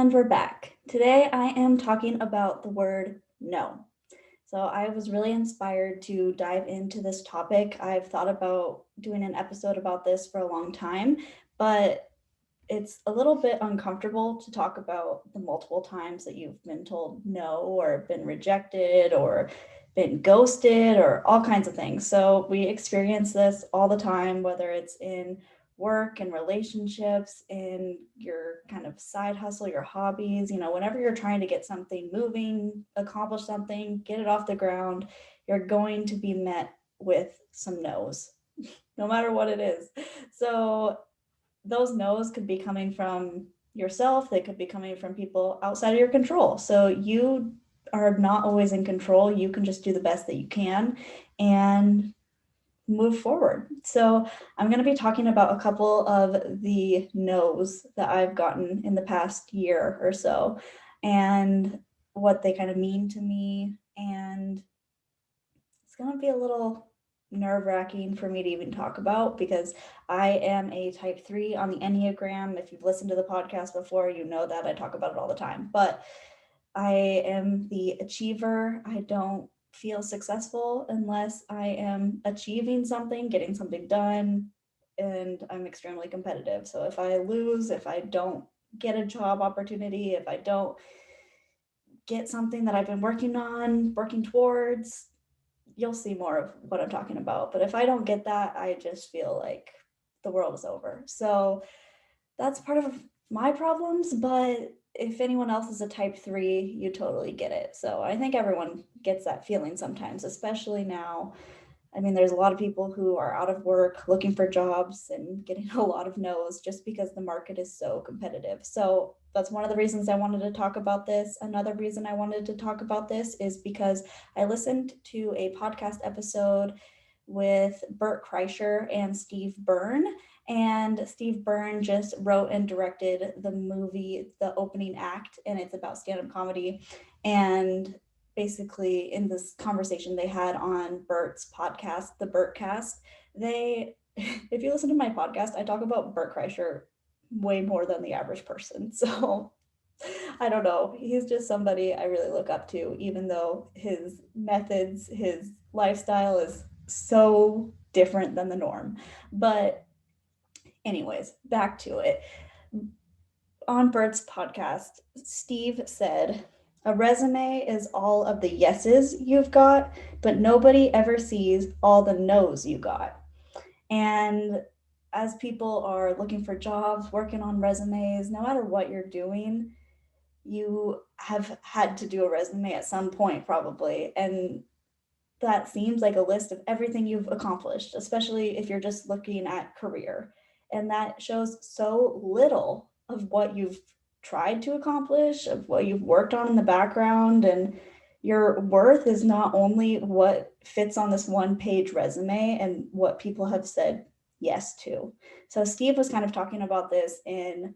And we're back. Today I am talking about the word no. So I was really inspired to dive into this topic. I've thought about doing an episode about this for a long time, but it's a little bit uncomfortable to talk about the multiple times that you've been told no or been rejected or been ghosted or all kinds of things. So we experience this all the time, whether it's in work and relationships, in your kind of side hustle, your hobbies, whenever you're trying to get something moving, accomplish something, get it off the ground, you're going to be met with some no's, no matter what it is. So those no's could be coming from yourself, they could be coming from people outside of your control. So you are not always in control. You can just do the best that you can and move forward. So I'm going to be talking about a couple of the no's that I've gotten in the past year or so and what they kind of mean to me. And it's going to be a little nerve-wracking for me to even talk about because I am a type 3 on the Enneagram. If you've listened to the podcast before, you know that I talk about it all the time. But I am the achiever. I don't feel successful unless I am achieving something, getting something done, and I'm extremely competitive. So if I lose, if I don't get a job opportunity, if I don't get something that I've been working on, working towards, you'll see more of what I'm talking about. But if I don't get that, I just feel like the world is over. So that's part of my problems. But if anyone else is a type 3, you totally get it. So I think everyone gets that feeling sometimes, especially now. I mean, there's a lot of people who are out of work looking for jobs and getting a lot of no's just because the market is so competitive. So that's one of the reasons I wanted to talk about this. Another reason I wanted to talk about this is because I listened to a podcast episode with Bert Kreischer and Steve Byrne. And Steve Byrne just wrote and directed the movie, The Opening Act, and it's about stand-up comedy. And basically in this conversation they had on Bert's podcast, the Bertcast, they if you listen to my podcast, I talk about Bert Kreischer way more than the average person. So I don't know. He's just somebody I really look up to, even though his methods, his lifestyle is so different than the norm. But anyways, back to it. On Bert's podcast, Steve said, a resume is all of the yeses you've got, but nobody ever sees all the no's you got. And as people are looking for jobs, working on resumes, no matter what you're doing, you have had to do a resume at some point, probably. And that seems like a list of everything you've accomplished, especially if you're just looking at career. And that shows so little of what you've tried to accomplish, of what you've worked on in the background. And your worth is not only what fits on this one page resume and what people have said yes to. So Steve was kind of talking about this in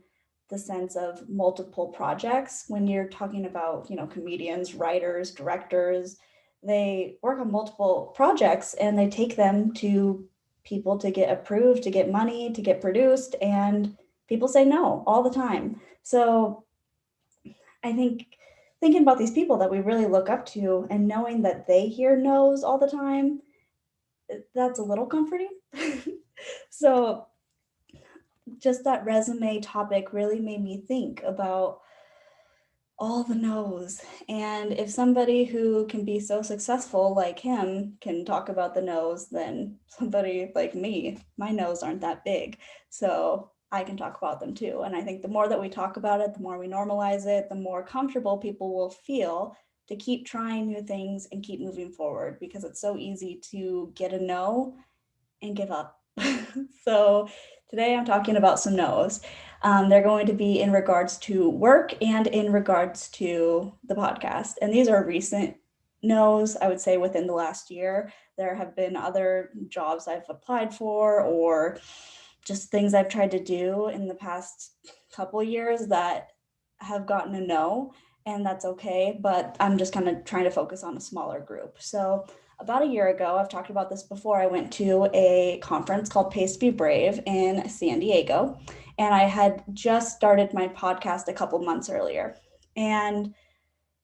the sense of multiple projects. When you're talking about, comedians, writers, directors, they work on multiple projects and they take them to people to get approved, to get money, to get produced, and people say no all the time. So I think thinking about these people that we really look up to and knowing that they hear no's all the time, that's a little comforting. So just that resume topic really made me think about all the no's. And if somebody who can be so successful like him can talk about the no's, then somebody like me, my no's aren't that big. So I can talk about them too. And I think the more that we talk about it, the more we normalize it, the more comfortable people will feel to keep trying new things and keep moving forward, because it's so easy to get a no and give up. So today I'm talking about some no's. They're going to be in regards to work and in regards to the podcast. And these are recent no's, I would say within the last year. There have been other jobs I've applied for or just things I've tried to do in the past couple years that have gotten a no, and that's okay. But I'm just kind of trying to focus on a smaller group. So about a year ago, I've talked about this before, I went to a conference called Pace to Be Brave in San Diego, and I had just started my podcast a couple months earlier. And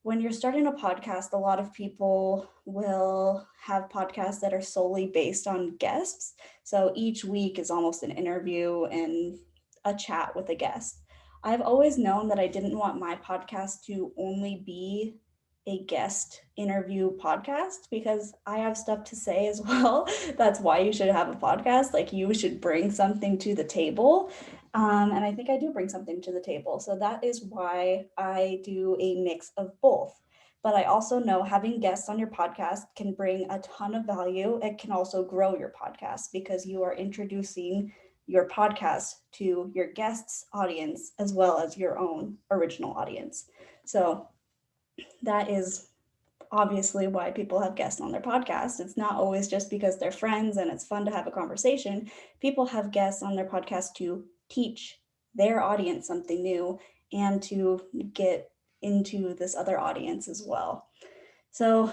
when you're starting a podcast, a lot of people will have podcasts that are solely based on guests. So each week is almost an interview and a chat with a guest. I've always known that I didn't want my podcast to only be a guest interview podcast because I have stuff to say as well. That's why you should have a podcast. Like, you should bring something to the table. And I think I do bring something to the table. So that is why I do a mix of both. But I also know having guests on your podcast can bring a ton of value. It can also grow your podcast because you are introducing your podcast to your guests' audience as well as your own original audience. So that is obviously why people have guests on their podcast. It's not always just because they're friends and it's fun to have a conversation. People have guests on their podcast to teach their audience something new and to get into this other audience as well. So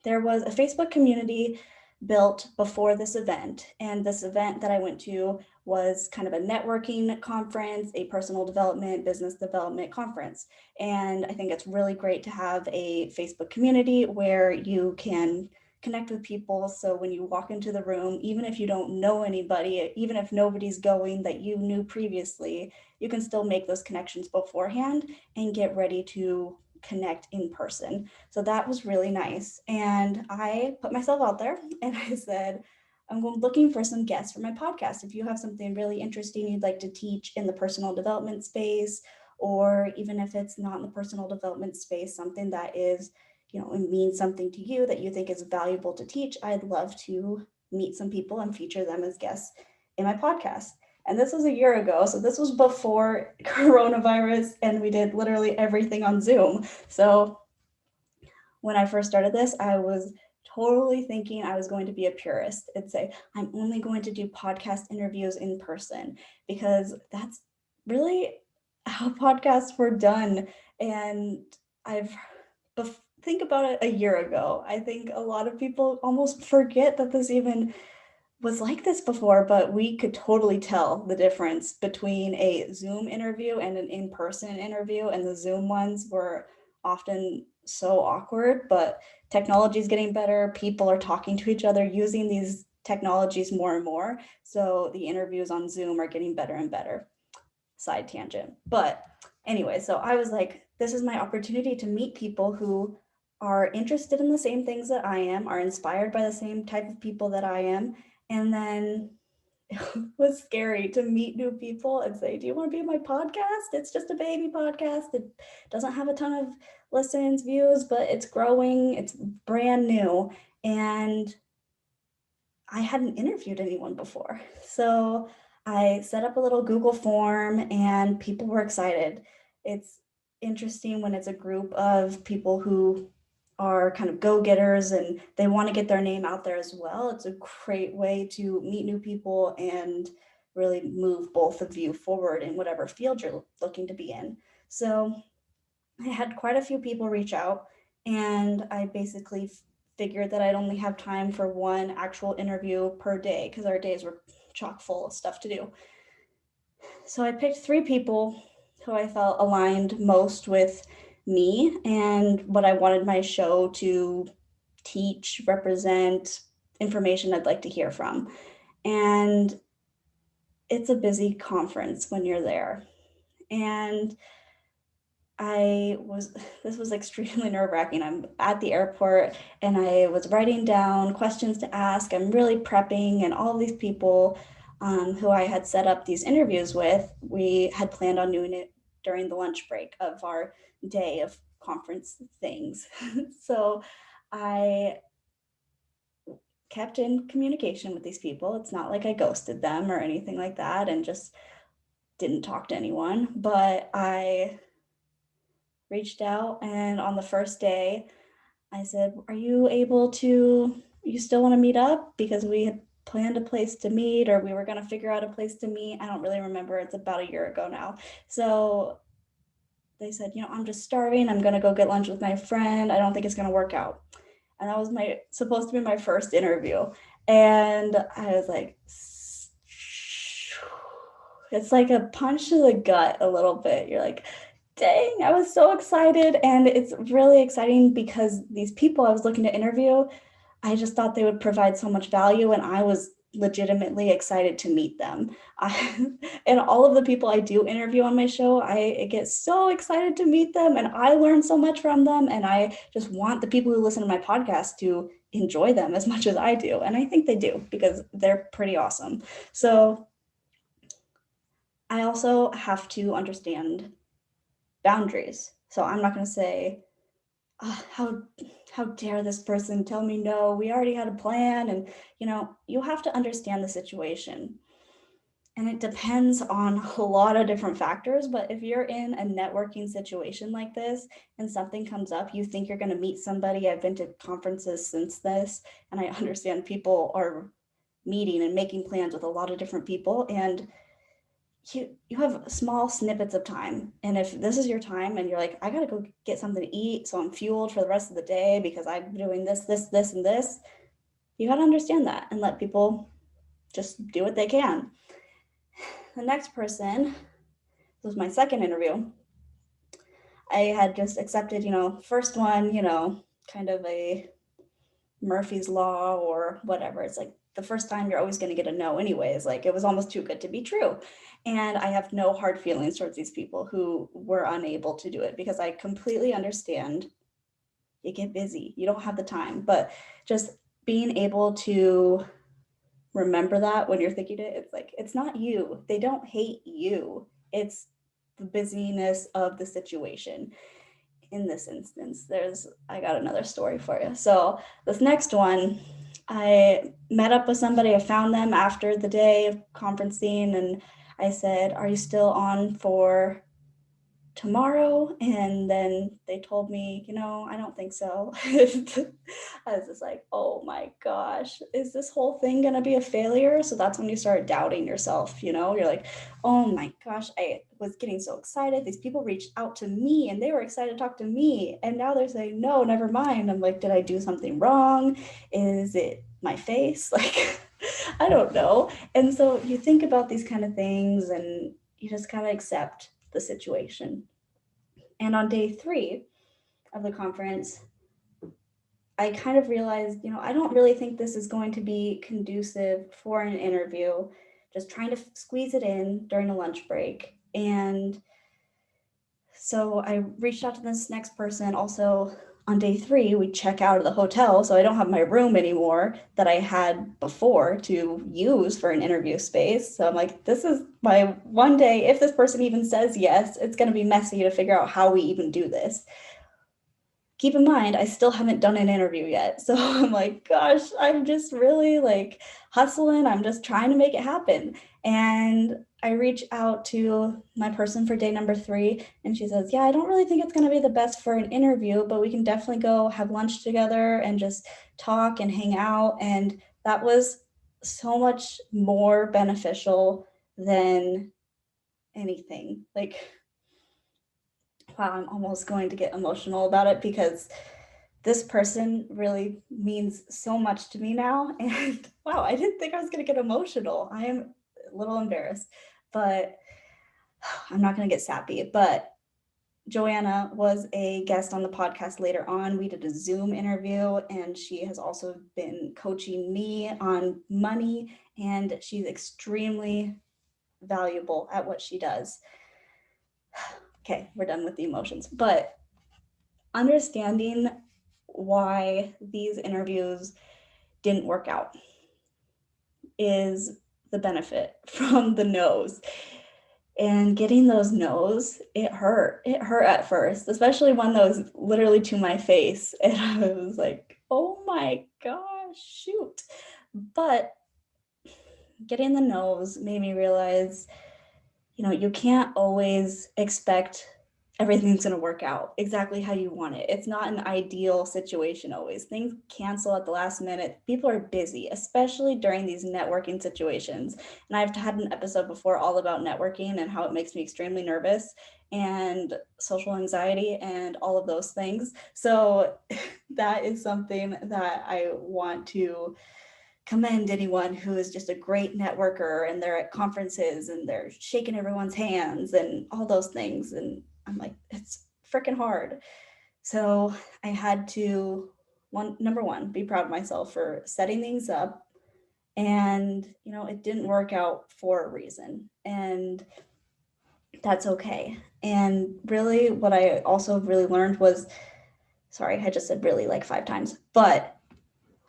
there was a Facebook community built before this event. And this event that I went to was kind of a networking conference, a personal development, business development conference. And I think it's really great to have a Facebook community where you can connect with people. So when you walk into the room, even if you don't know anybody, even if nobody's going that you knew previously, you can still make those connections beforehand and get ready to connect in person. So that was really nice. And I put myself out there and I said, looking for some guests for my podcast. If you have something really interesting you'd like to teach in the personal development space, or even if it's not in the personal development space, something that is, it means something to you that you think is valuable to teach, I'd love to meet some people and feature them as guests in my podcast. And this was a year ago. So this was before coronavirus, and we did literally everything on Zoom. So when I first started this, I was totally thinking I was going to be a purist and say, I'm only going to do podcast interviews in person because that's really how podcasts were done. And I've think about it a year ago. I think a lot of people almost forget that this even was like this before, but we could totally tell the difference between a Zoom interview and an in-person interview. And the Zoom ones were often so awkward, but technology is getting better. People are talking to each other using these technologies more and more. So the interviews on Zoom are getting better and better. Side tangent. But anyway, so I was like, this is my opportunity to meet people who are interested in the same things that I am, are inspired by the same type of people that I am. And then it was scary to meet new people and say, do you want to be on my podcast? It's just a baby podcast. It doesn't have a ton of listens, views, but it's growing. It's brand new. And I hadn't interviewed anyone before. So I set up a little Google form and people were excited. It's interesting when it's a group of people who are kind of go-getters and they want to get their name out there as well. It's a great way to meet new people and really move both of you forward in whatever field you're looking to be in. So I had quite a few people reach out, and I basically figured that I'd only have time for one actual interview per day because our days were chock full of stuff to do. So I picked 3 people who I felt aligned most with me and what I wanted my show to teach, represent, information I'd like to hear from. And it's a busy conference when you're there. And this was extremely nerve wracking. I'm at the airport and I was writing down questions to ask. I'm really prepping, and all these people who I had set up these interviews with, we had planned on doing it during the lunch break of our day of conference things. So I kept in communication with these people. It's not like I ghosted them or anything like that and just didn't talk to anyone, but I reached out, and on the first day I said, you still want to meet up? Because we had planned a place to meet, or we were going to figure out a place to meet. I don't really remember. It's about a year ago now. So they said, I'm just starving. I'm going to go get lunch with my friend. I don't think it's going to work out. And that was supposed to be my first interview. And I was like, it's like a punch to the gut a little bit. You're like, dang, I was so excited. And it's really exciting because these people I was looking to interview, I just thought they would provide so much value, and I was legitimately excited to meet them. And all of the people I do interview on my show, I get so excited to meet them, and I learn so much from them. And I just want the people who listen to my podcast to enjoy them as much as I do. And I think they do because they're pretty awesome. So I also have to understand boundaries. So I'm not going to say, oh, how dare this person tell me no, we already had a plan. And you have to understand the situation, and it depends on a lot of different factors. But if you're in a networking situation like this and something comes up, you think you're going to meet somebody. I've been to conferences since this, and I understand people are meeting and making plans with a lot of different people, and you have small snippets of time. And if this is your time and you're like, I gotta go get something to eat so I'm fueled for the rest of the day because I'm doing this and this, you gotta understand that and let people just do what they can. The next person, this was my second interview. I had just accepted, first one, kind of a Murphy's Law or whatever. It's like the first time you're always going to get a no anyways. Like, it was almost too good to be true. And I have no hard feelings towards these people who were unable to do it, because I completely understand you get busy, you don't have the time. But just being able to remember that when you're thinking it, it's like, it's not you. They don't hate you. It's the busyness of the situation. In this instance, I got another story for you. So this next one, I met up with somebody. I found them after the day of conferencing, and I said, are you still on for tomorrow? And then they told me, I don't think so. I was just like, oh my gosh, is this whole thing gonna be a failure? So that's when you start doubting yourself. You're like, oh my gosh, I was getting so excited. These people reached out to me and they were excited to talk to me, and now they're saying no, never mind. I'm like, did I do something wrong? Is it my face? Like, I don't know. And so you think about these kind of things, and you just kind of accept the situation. And on day 3 of the conference, I kind of realized, I don't really think this is going to be conducive for an interview, just trying to squeeze it in during a lunch break. And so I reached out to this next person. Also, on day 3, we check out of the hotel, so I don't have my room anymore that I had before to use for an interview space. So I'm like, this is my one day. If this person even says yes, it's going to be messy to figure out how we even do this. Keep in mind, I still haven't done an interview yet. So I'm like, gosh, I'm just really like hustling. I'm just trying to make it happen. And I reach out to my person for day number 3, and she says, yeah, I don't really think it's going to be the best for an interview, but we can definitely go have lunch together and just talk and hang out. And that was so much more beneficial than anything. Like, wow, I'm almost going to get emotional about it, because this person really means so much to me now. And wow, I didn't think I was going to get emotional. I am a little embarrassed, but I'm not going to get sappy. But Joanna was a guest on the podcast later on. We did a Zoom interview, and she has also been coaching me on money, and she's extremely valuable at what she does. Okay, we're done with the emotions. But understanding why these interviews didn't work out is the benefit from the no's. And getting those no's, it hurt. It hurt at first, especially one that was literally to my face. And I was like, oh my gosh, shoot. But getting the no's made me realize, you can't always expect everything's going to work out exactly how you want it. It's not an ideal situation always. Things cancel at the last minute. People are busy, especially during these networking situations. And I've had an episode before all about networking and how it makes me extremely nervous. and social anxiety and all of those things. So that is something that I want to commend anyone who is just a great networker and they're at conferences and they're shaking everyone's hands and all those things. And I'm like, it's freaking hard. So I had to number one, be proud of myself for setting things up. And, it didn't work out for a reason. And that's okay. And really, what I also really learned was, sorry, I just said really like 5 times, but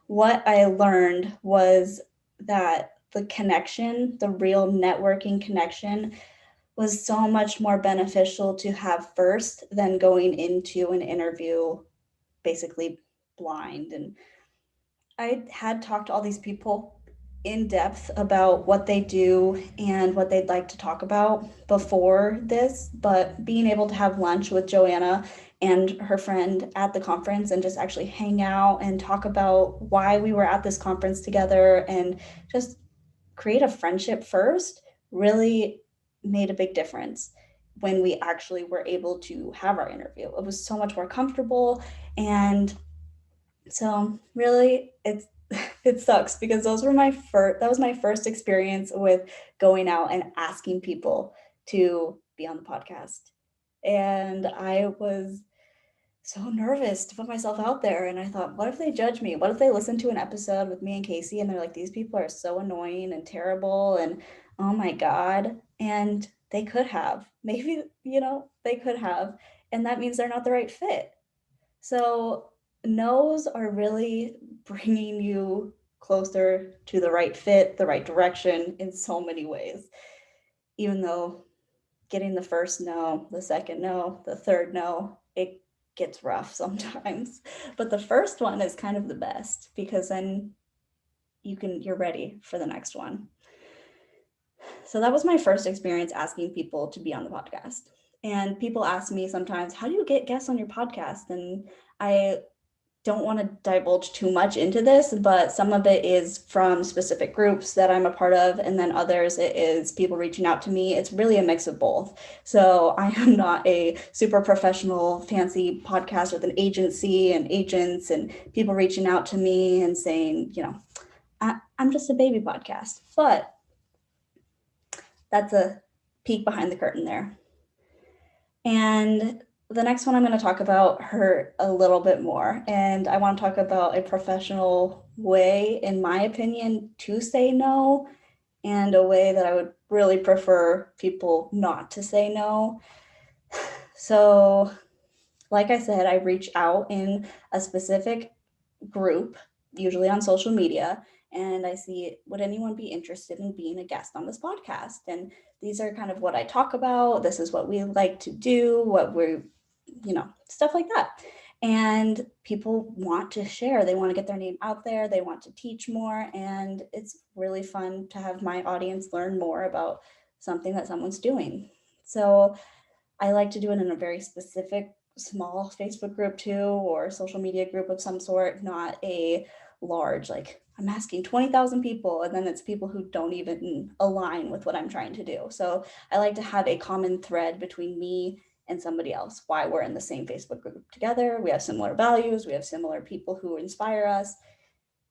what I learned was that the connection, the real networking connection, was so much more beneficial to have first than going into an interview basically blind. And I had talked to all these people in depth about what they do and what they'd like to talk about before this, but being able to have lunch with Joanna and her friend at the conference and just actually hang out and talk about why we were at this conference together and just create a friendship first really made a big difference when we actually were able to have our interview. It was so much more comfortable. And so really it sucks because that was my first experience with going out and asking people to be on the podcast. And I was so nervous to put myself out there. And I thought, what if they judge me? What if they listen to an episode with me and Casey and they're like, these people are so annoying and terrible and oh my God. And they could have. Maybe, they could have. And that means they're not the right fit. So no's are really bringing you closer to the right fit, the right direction in so many ways. Even though getting the first no, the second no, the third no, it gets rough sometimes. But the first one is kind of the best because then you're ready for the next one. So that was my first experience asking people to be on the podcast. And people ask me sometimes, how do you get guests on your podcast? And I don't want to divulge too much into this, but some of it is from specific groups that I'm a part of, and then others it is people reaching out to me. It's really a mix of both. So I am not a super professional, fancy podcast with an agency and agents and people reaching out to me and saying, I'm just a baby podcast. But that's a peek behind the curtain there. And the next one I'm going to talk about hurt a little bit more. And I want to talk about a professional way, in my opinion, to say no, and a way that I would really prefer people not to say no. So, like I said, I reach out in a specific group, usually on social media, and I see, would anyone be interested in being a guest on this podcast? And these are kind of what I talk about. This is what we like to do, stuff like that. And people want to share, they want to get their name out there, they want to teach more. And it's really fun to have my audience learn more about something that someone's doing. So I like to do it in a very specific small Facebook group too, or social media group of some sort, not a large, like I'm asking 20,000 people, and then it's people who don't even align with what I'm trying to do. So I like to have a common thread between me and somebody else, why we're in the same Facebook group together. We have similar values, we have similar people who inspire us.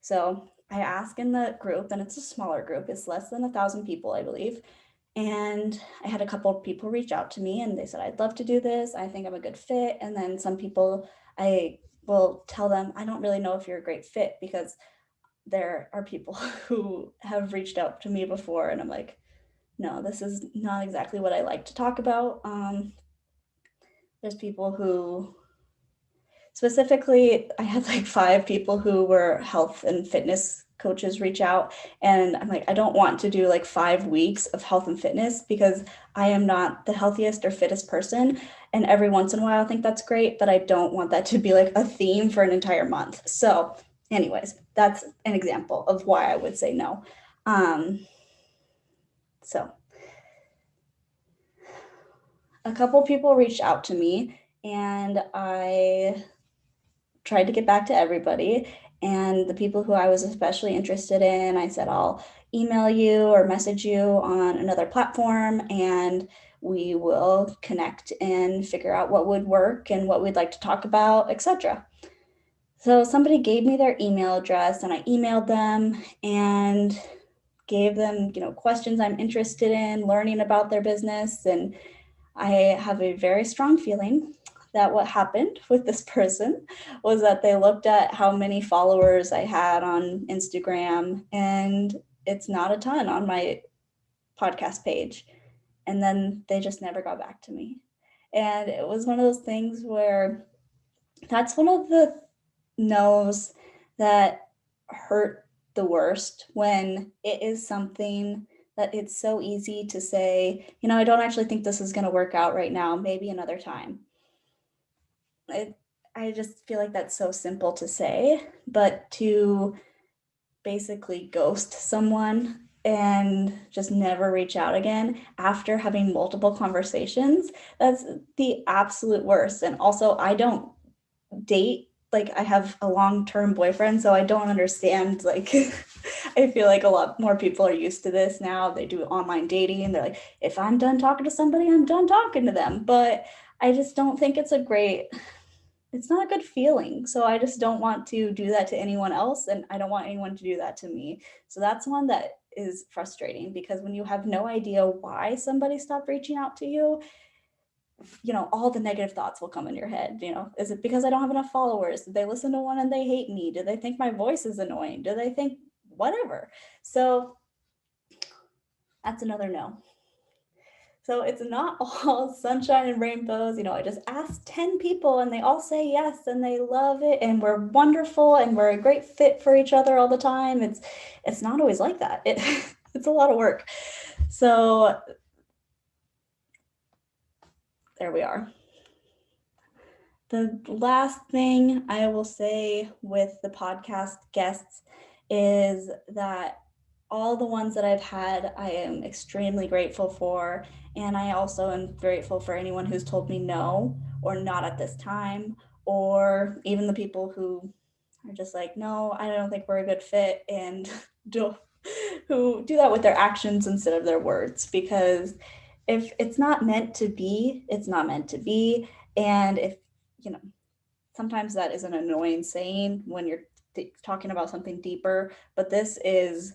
So I ask in the group, and it's a smaller group, it's less than 1,000 people, I believe. And I had a couple of people reach out to me and they said, I'd love to do this. I think I'm a good fit. And then some people, I will tell them, I don't really know if you're a great fit, because there are people who have reached out to me before. And I'm like, no, this is not exactly what I like to talk about. There's people who, specifically, I had like 5 people who were health and fitness coaches reach out, and I'm like, I don't want to do like 5 weeks of health and fitness because I am not the healthiest or fittest person, and every once in a while I think that's great, but I don't want that to be like a theme for an entire month. So anyways, that's an example of why I would say no. So a couple people reached out to me and I tried to get back to everybody. And the people who I was especially interested in, I said, I'll email you or message you on another platform. And we will connect and figure out what would work and what we'd like to talk about, etc. So somebody gave me their email address and I emailed them and gave them, questions I'm interested in learning about their business. And I have a very strong feeling that what happened with this person was that they looked at how many followers I had on Instagram, and it's not a ton on my podcast page. And then they just never got back to me. And it was one of those things where that's one of the no's that hurt the worst, when it is something that it's so easy to say, I don't actually think this is going to work out right now, maybe another time. I just feel like that's so simple to say, but to basically ghost someone and just never reach out again after having multiple conversations, that's the absolute worst. And also, I don't date, like I have a long-term boyfriend, so I don't understand, like I feel like a lot more people are used to this now. They do online dating and they're like, if I'm done talking to somebody, I'm done talking to them. But I just don't think it's not a good feeling. So I just don't want to do that to anyone else, and I don't want anyone to do that to me. So that's one that is frustrating, because when you have no idea why somebody stopped reaching out to you, all the negative thoughts will come in your head. Is it because I don't have enough followers? Did they listen to one and they hate me? Do they think my voice is annoying? Do they think whatever? So that's another no. So it's not all sunshine and rainbows. I just asked 10 people and they all say yes and they love it and we're wonderful and we're a great fit for each other all the time. It's not always like that. It's a lot of work. So there we are. The last thing I will say with the podcast guests is that all the ones that I've had, I am extremely grateful for. And I also am grateful for anyone who's told me no, or not at this time, or even the people who are just like, no, I don't think we're a good fit, and who do that with their actions instead of their words. Because if it's not meant to be, it's not meant to be. And if, sometimes that is an annoying saying when you're talking about something deeper, but this is,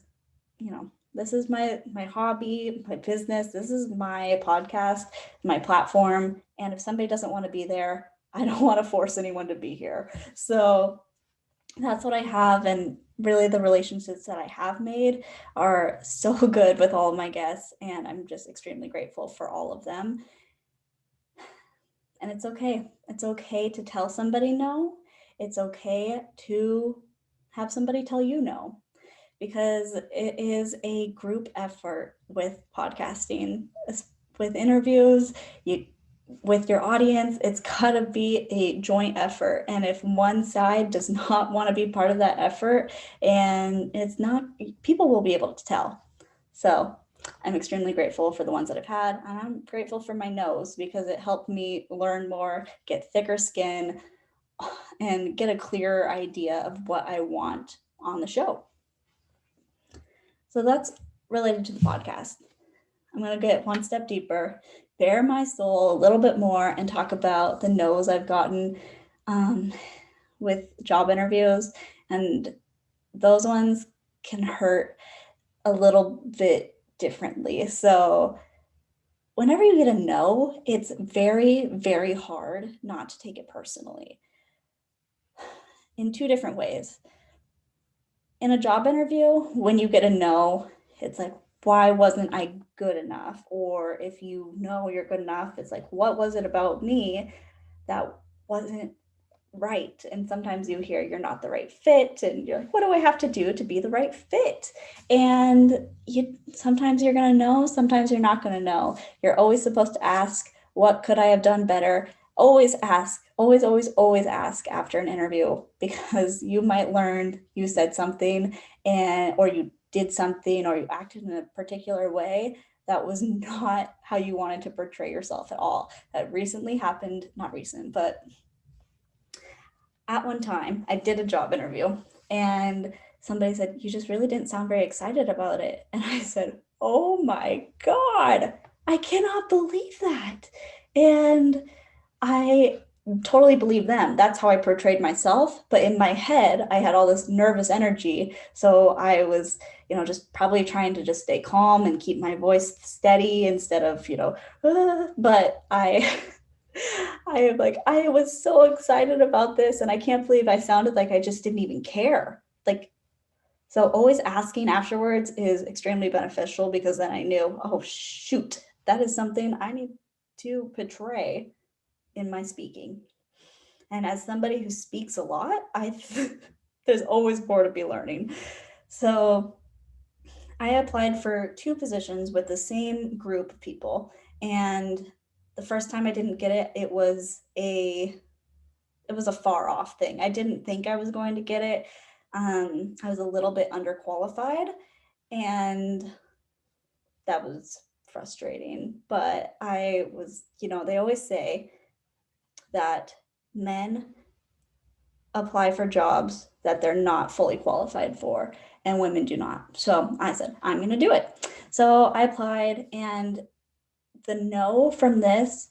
this is my hobby, my business. This is my podcast, my platform. And if somebody doesn't want to be there, I don't want to force anyone to be here. So that's what I have. And really, the relationships that I have made are so good with all of my guests. And I'm just extremely grateful for all of them. And it's okay. It's okay to tell somebody no. It's okay to have somebody tell you no, because it is a group effort with podcasting, with interviews, with your audience. It's got to be a joint effort. And if one side does not want to be part of that effort, and it's not, people will be able to tell. So I'm extremely grateful for the ones that I've had. And I'm grateful for my nose, because it helped me learn more, get thicker skin, and get a clearer idea of what I want on the show. So that's related to the podcast. I'm going to get one step deeper, bare my soul a little bit more, and talk about the no's I've gotten with job interviews. And those ones can hurt a little bit differently. So whenever you get a no, it's very, very hard not to take it personally in two different ways. In a job interview, when you get a no, it's like, why wasn't I good enough? Or if you know you're good enough, it's like, what was it about me that wasn't right? And sometimes you hear you're not the right fit, and you're like, what do I have to do to be the right fit? And sometimes you're going to know, sometimes you're not going to know. You're always supposed to ask, what could I have done better? Always ask, always, always, always ask after an interview, because you might learn you said something or you did something, or you acted in a particular way that was not how you wanted to portray yourself at all. That recently happened, not recent, but at one time I did a job interview and somebody said, you just really didn't sound very excited about it. And I said, oh my God, I cannot believe that. And I totally believe them. That's how I portrayed myself. But in my head, I had all this nervous energy. So I was, just probably trying to just stay calm and keep my voice steady instead of, but I am like, I was so excited about this. And I can't believe I sounded like I just didn't even care. Like, so always asking afterwards is extremely beneficial because then I knew, oh, shoot, that is something I need to portray in my speaking. And as somebody who speaks a lot, there's always more to be learning. So I applied for two positions with the same group of people, and the first time I didn't get it, it was a far off thing. I didn't think I was going to get it. I was a little bit underqualified, and that was frustrating. But they always say that men apply for jobs that they're not fully qualified for, and women do not. So I said, I'm going to do it. So I applied, and the no from this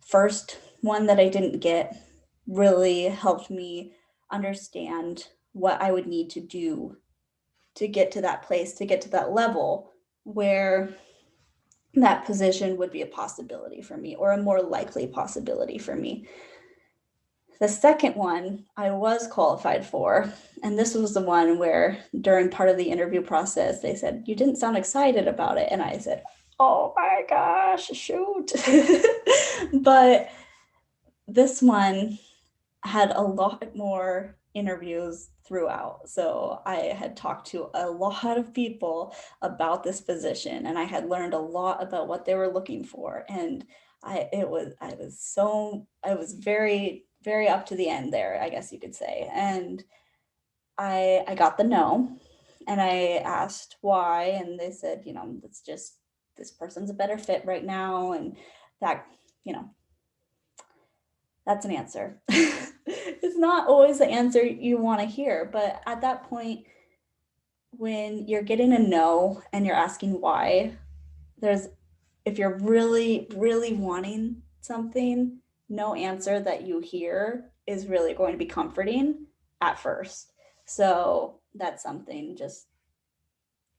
first one that I didn't get really helped me understand what I would need to do to get to that place, to get to that level where that position would be a possibility for me, or a more likely possibility for me. The second one I was qualified for, and this was the one where during part of the interview process, they said, you didn't sound excited about it. And I said, oh my gosh, shoot. But this one had a lot more interviews throughout. So I had talked to a lot of people about this position, and I had learned a lot about what they were looking for. And I was very, very up to the end there, I guess you could say. And I got the no, and I asked why, and they said, it's just this person's a better fit right now, and that, you know, that's an answer. It's not always the answer you want to hear, but at that point, when you're getting a no and you're asking why, there's if you're really, really wanting something, no answer that you hear is really going to be comforting at first. So that's something just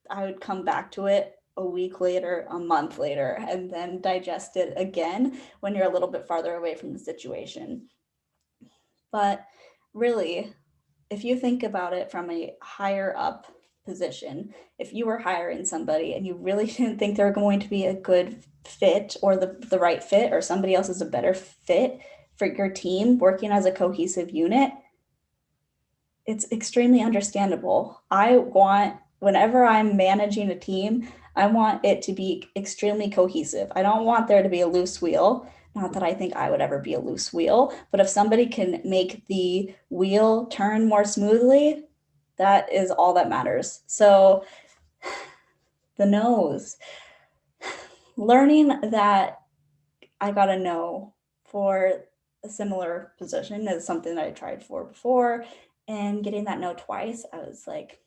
I would come back to it a week later, a month later, and then digest it again when you're a little bit farther away from the situation. But really, if you think about it from a higher up position, if you were hiring somebody and you really didn't think they're going to be a good fit, or the right fit, or somebody else is a better fit for your team working as a cohesive unit, it's extremely understandable. Whenever I'm managing a team, I want it to be extremely cohesive. I don't want there to be a loose wheel. Not that I think I would ever be a loose wheel, but if somebody can make the wheel turn more smoothly, that is all that matters. So the no's, learning that I got a no for a similar position is something that I tried for before, and getting that no twice, I was like,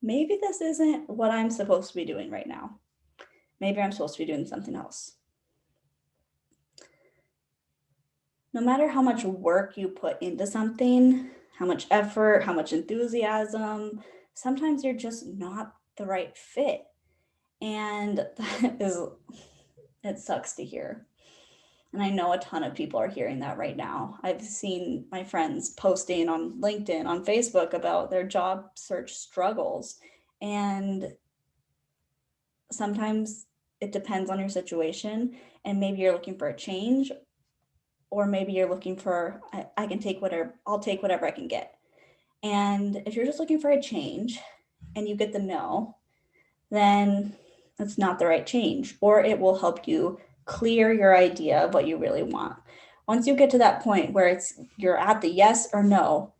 maybe this isn't what I'm supposed to be doing right now. Maybe I'm supposed to be doing something else. No matter how much work you put into something, how much effort, how much enthusiasm, sometimes you're just not the right fit. And it sucks to hear. And I know a ton of people are hearing that right now. I've seen my friends posting on LinkedIn, on Facebook about their job search struggles. And sometimes it depends on your situation. And maybe you're looking for a change, or maybe you're looking for, I can take whatever, I'll take whatever I can get. And if you're just looking for a change and you get the no, then it's not the right change, or it will help you clear your idea of what you really want. Once you get to that point where you're at the yes or no,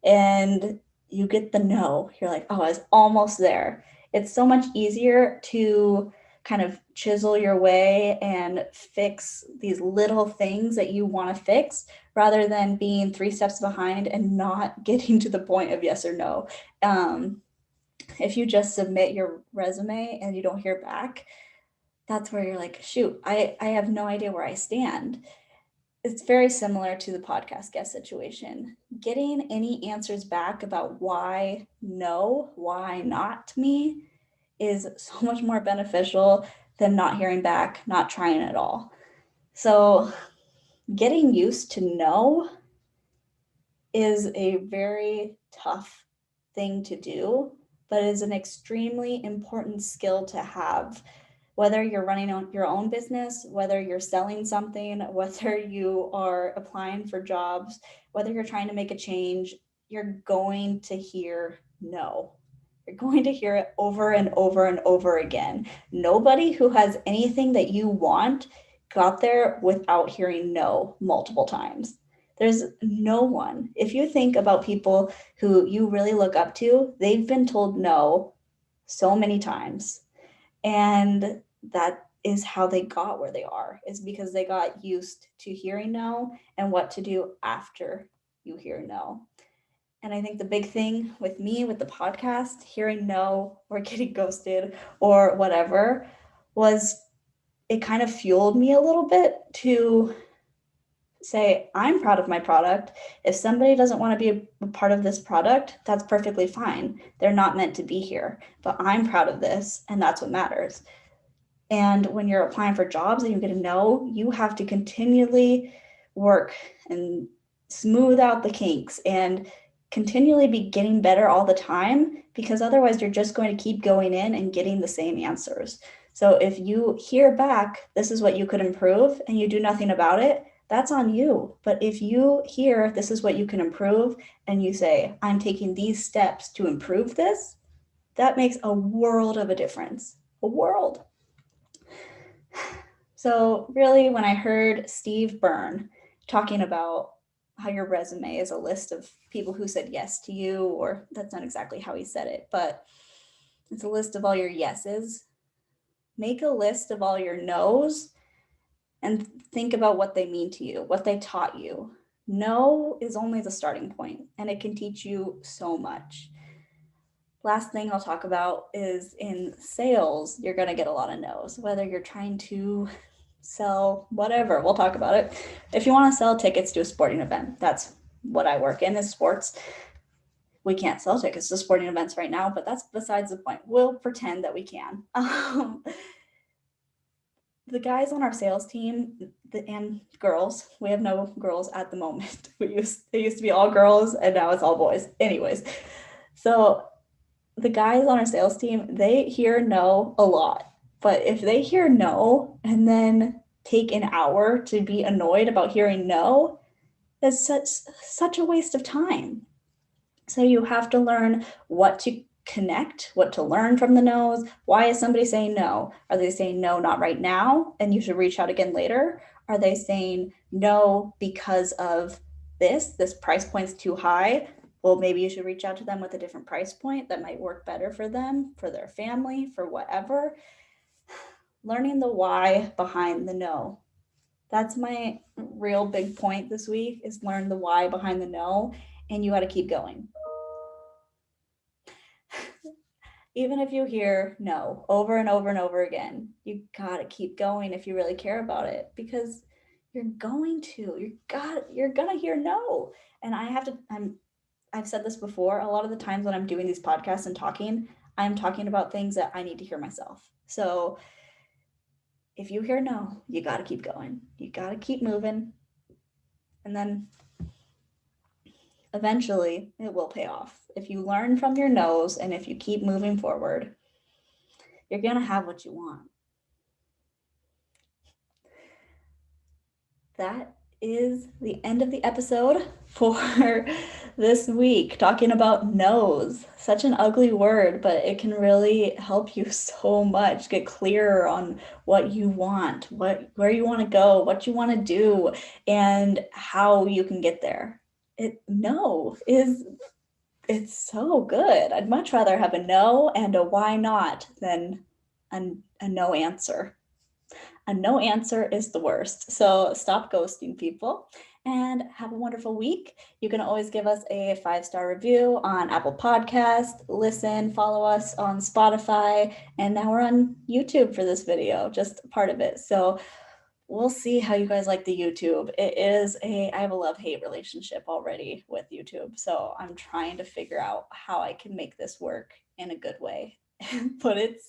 and you get the no, you're like, oh, I was almost there. It's so much easier to kind of chisel your way and fix these little things that you want to fix, rather than being 3 steps behind and not getting to the point of yes or no. If you just submit your resume and you don't hear back, that's where you're like, shoot, I have no idea where I stand. It's very similar to the podcast guest situation. Getting any answers back about why no, why not me is so much more beneficial than not hearing back, not trying at all. So, getting used to no is a very tough thing to do, but is an extremely important skill to have. Whether you're running your own business, whether you're selling something, whether you are applying for jobs, whether you're trying to make a change, you're going to hear no. You're going to hear it over and over and over again. Nobody who has anything that you want got there without hearing no multiple times. There's no one. If you think about people who you really look up to, they've been told no so many times. And that is how they got where they are, is because they got used to hearing no and what to do after you hear no. And I think the big thing with me with the podcast, hearing no or getting ghosted or whatever, was it kind of fueled me a little bit to say, I'm proud of my product. If somebody doesn't want to be a part of this product, that's perfectly fine. They're not meant to be here, but I'm proud of this, and that's what matters. And when you're applying for jobs and you get a no, you have to continually work and smooth out the kinks and continually be getting better all the time, because otherwise you're just going to keep going in and getting the same answers. So if you hear back, this is what you could improve, and you do nothing about it, that's on you. But if you hear this is what you can improve and you say, I'm taking these steps to improve this, that makes a world of a difference. A world. So, really, when I heard Steve Byrne talking about how your resume is a list of people who said yes to you, or that's not exactly how he said it, but it's a list of all your yeses. Make a list of all your no's and think about what they mean to you, what they taught you. No is only the starting point, and it can teach you so much. Last thing I'll talk about is in sales, you're going to get a lot of no's, whether you're trying to sell whatever, we'll talk about it. If you want to sell tickets to a sporting event, that's what I work in, is sports. We can't sell tickets to sporting events right now, but that's besides the point. We'll pretend that we can. The guys on our sales team and girls, we have no girls at the moment. They used to be all girls and now it's all boys. Anyways, so the guys on our sales team, they hear no a lot. But if they hear no and then take an hour to be annoyed about hearing no, that's such a waste of time. So you have to learn what to connect, what to learn from the no's. Why is somebody saying no? Are they saying no, not right now, and you should reach out again later? Are they saying no because of this price point's too high? Well, maybe you should reach out to them with a different price point that might work better for them, for their family, for whatever. Learning the why behind the no. That's my real big point this week, is learn the why behind the no, and you got to keep going. Even if you hear no over and over and over again, you gotta keep going if you really care about it, because you're gonna hear no. And I've said this before, a lot of the times when I'm doing these podcasts and talking, I'm talking about things that I need to hear myself. So if you hear no, you gotta keep going. You gotta keep moving. And then eventually it will pay off. If you learn from your no's and if you keep moving forward, you're going to have what you want. That is the end of the episode for this week, talking about no's. Such an ugly word, but it can really help you so much get clearer on what you want, where you want to go, what you want to do, and how you can get there. It's so good. I'd much rather have a no and a why not than a no answer. A no answer is the worst. So stop ghosting people and have a wonderful week. You can always give us a 5-star review on Apple Podcast, listen, follow us on Spotify, and now we're on YouTube for this video, just part of it. So we'll see how you guys like the YouTube. I have a love-hate relationship already with YouTube. So I'm trying to figure out how I can make this work in a good way. But it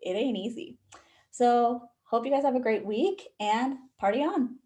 ain't easy. So hope you guys have a great week and party on.